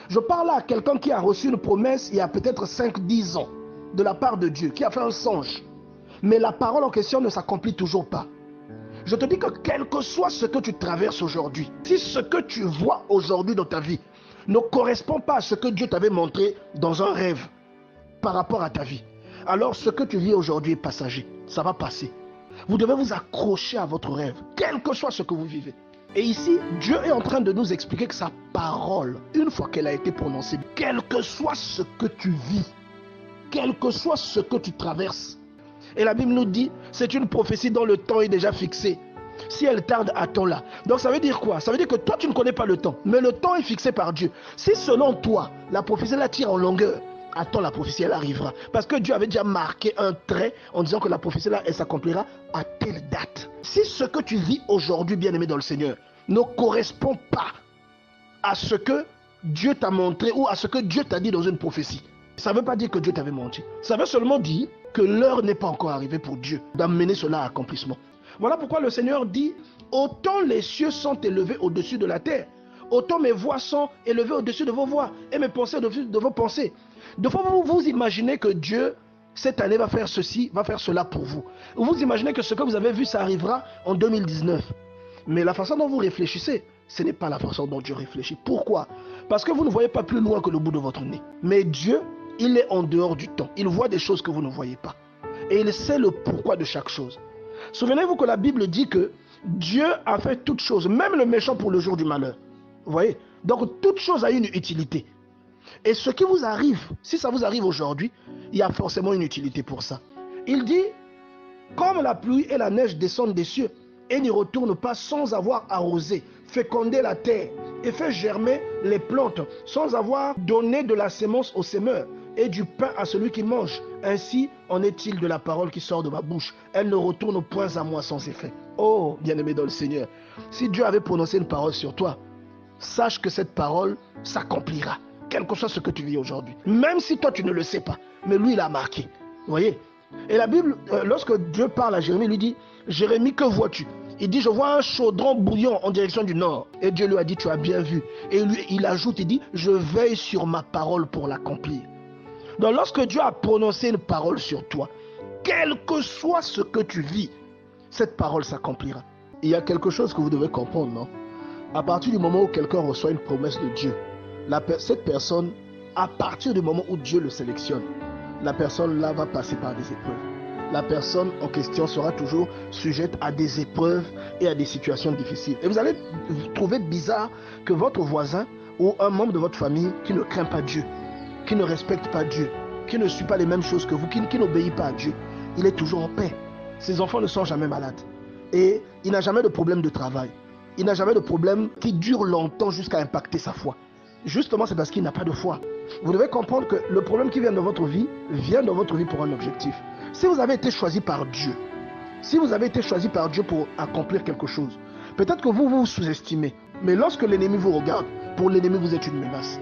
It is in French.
Je parle à quelqu'un qui a reçu une promesse il y a peut-être 5-10 ans de la part de Dieu, qui a fait un songe. Mais la parole en question ne s'accomplit toujours pas. Je te dis que quel que soit ce que tu traverses aujourd'hui, si ce que tu vois aujourd'hui dans ta vie ne correspond pas à ce que Dieu t'avait montré dans un rêve par rapport à ta vie, alors ce que tu vis aujourd'hui est passager. Ça va passer. Vous devez vous accrocher à votre rêve, quel que soit ce que vous vivez. Et ici, Dieu est en train de nous expliquer que sa parole, une fois qu'elle a été prononcée, quel que soit ce que tu vis, quel que soit ce que tu traverses. Et la Bible nous dit, c'est une prophétie dont le temps est déjà fixé. Si elle tarde, attends-la. Donc ça veut dire quoi? Ça veut dire que toi, tu ne connais pas le temps, mais le temps est fixé par Dieu. Si selon toi, la prophétie la tire en longueur, attends, la prophétie, elle arrivera. Parce que Dieu avait déjà marqué un trait en disant que la prophétie, là, elle s'accomplira à telle date. Si ce que tu vis aujourd'hui, bien-aimé dans le Seigneur, ne correspond pas à ce que Dieu t'a montré ou à ce que Dieu t'a dit dans une prophétie, ça ne veut pas dire que Dieu t'avait menti. Ça veut seulement dire que l'heure n'est pas encore arrivée pour Dieu d'amener cela à accomplissement. Voilà pourquoi le Seigneur dit, autant les cieux sont élevés au-dessus de la terre, autant mes voix sont élevées au-dessus de vos voix et mes pensées au-dessus de vos pensées. De fois, vous imaginez que Dieu, cette année, va faire ceci, va faire cela pour vous. Vous imaginez que ce que vous avez vu, ça arrivera en 2019. Mais la façon dont vous réfléchissez, ce n'est pas la façon dont Dieu réfléchit. Pourquoi? Parce que vous ne voyez pas plus loin que le bout de votre nez. Mais Dieu, il est en dehors du temps. Il voit des choses que vous ne voyez pas. Et il sait le pourquoi de chaque chose. Souvenez-vous que la Bible dit que Dieu a fait toutes choses, même le méchant pour le jour du malheur. Vous voyez? Donc toute chose a une utilité. Et ce qui vous arrive, si ça vous arrive aujourd'hui, il y a forcément une utilité pour ça. Il dit, comme la pluie et la neige descendent des cieux et n'y retournent pas sans avoir arrosé, fécondé la terre et fait germer les plantes, sans avoir donné de la sémence au semeur et du pain à celui qui mange. Ainsi en est-il de la parole qui sort de ma bouche. Elle ne retourne point à moi sans effet. Oh, bien-aimé dans le Seigneur, si Dieu avait prononcé une parole sur toi, sache que cette parole s'accomplira, quel que soit ce que tu vis aujourd'hui. Même si toi, tu ne le sais pas, mais lui, il a marqué. Vous voyez? Et la Bible, lorsque Dieu parle à Jérémie, il lui dit, Jérémie, que vois-tu? Il dit, je vois un chaudron bouillant en direction du nord. Et Dieu lui a dit, tu as bien vu. Et lui, il ajoute, il dit, je veille sur ma parole pour l'accomplir. Donc lorsque Dieu a prononcé une parole sur toi, quel que soit ce que tu vis, cette parole s'accomplira. Il y a quelque chose que vous devez comprendre, non? À partir du moment où quelqu'un reçoit une promesse de Dieu, cette personne, à partir du moment où Dieu le sélectionne, la personne là va passer par des épreuves. La personne en question sera toujours sujette à des épreuves et à des situations difficiles. Et vous allez trouver bizarre que votre voisin ou un membre de votre famille qui ne craint pas Dieu, qui ne respecte pas Dieu, qui ne suit pas les mêmes choses que vous, qui n'obéit pas à Dieu, il est toujours en paix. Ses enfants ne sont jamais malades. Et il n'a jamais de problème de travail. Il n'a jamais de problème qui dure longtemps jusqu'à impacter sa foi. Justement, c'est parce qu'il n'a pas de foi. Vous devez comprendre que le problème qui vient dans votre vie pour un objectif. Si vous avez été choisi par Dieu, pour accomplir quelque chose, peut-être que vous vous sous-estimez. Mais lorsque l'ennemi vous regarde, pour l'ennemi, vous êtes une menace.